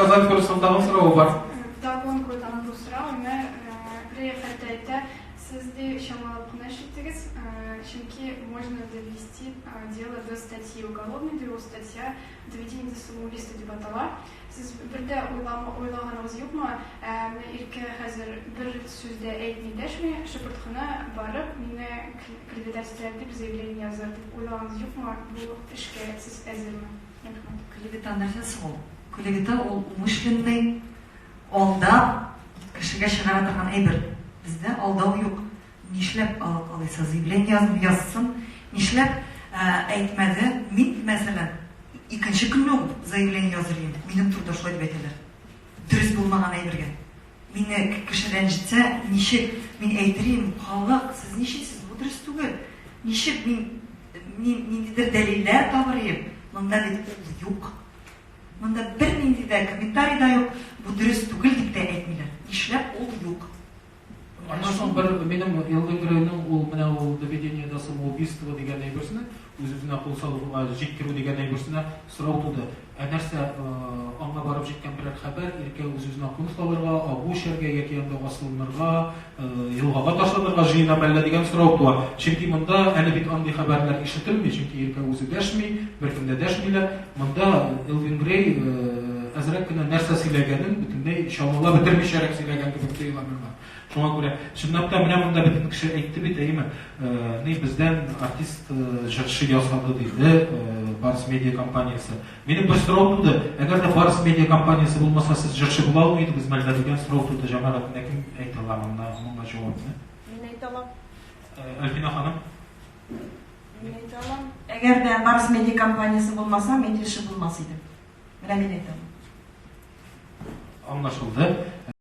сказать, Фурсултанов сұрауы бар. Дагон курдан бұл сұрау, приехать сізді шамалап қынашыттыңыз, чүнки можно довести дело до статьи уголовной, до статья доведение до самоубийства деп атала. Сіз бірді ойлағаныңыз жоқ ма, ирке қазір бір сөзді әйтмей дәшме, шыпыртқына барып, мені клеветательдерді бір заявление yazar деп ойлағаныңыз жоқ ма, бұл ішке сіз әзір ме? Клевета нәрсесі ол. Клевета ол умышленный, алдап, кішіге шығара тұрған әйбір. Бізде алдау жоқ. Нишләп алайса заявление yazсын, нишләп әйтмәді. Мен, мәсәлән, икенче көнне ул заявление yazырым. Минем турда шулай дип әйтәләр. Дөрес булмаган әйбергә. Мине кеше рәнҗетсә, ничек мин әйтерим, халык, сез ничексез, бу дөрес түгел. Ничек мин ниндидер дәлилләр табырым. Монда бит юк. Монда бер нинди дә комментарий да юк. Бу дөрес түгел дип тә әйтмиләр. Нишләп ул юк? Аннан бір менің елдеңгірінің ол мына ол доведение до самоубийства деген әйберсіне, өз-өзіне қол салуға жеткіру деген әйберсіне сұрау туды. Нәрсе аңға барып жеткен бірер хабар, ерке өз-өзіне қонысаларға, абу шерге, яки янда асылынырға, елғаға ташланырға жиына мәлі деген сұрау туа. Чөнки мұнда әлі бит аңдай хабарлар ишетілмей, чөнки ерке өзі дәшмей, біркімде дәшмейлер. Мұнда Элвингрей әзірек кіні нәрсе сөйлегенін бүтіндей шамала бітірмешерек сөйлеген кебек тойыламырға. Шуңа күрә, чынлапта менә монда бөтен кеше әйтте бит, әйме, бездән артист җырчы ясады диде, Барс медиа компаниясы. Минем бер сорау туды, әгәр дә Барс медиа компаниясы булмаса, сез җырчы була алмыйдыгыз мәлдә дигән сорау туды җәмәгатенә кем әйтә ала монда җавапны? Мин әйтә алам. Альбина ханым. Мин әйтә алам. Әгәр дә Барс медиа компаниясы булмаса, мен җырчы булмас идем. Менә мин әйтәм. Аңлашылды.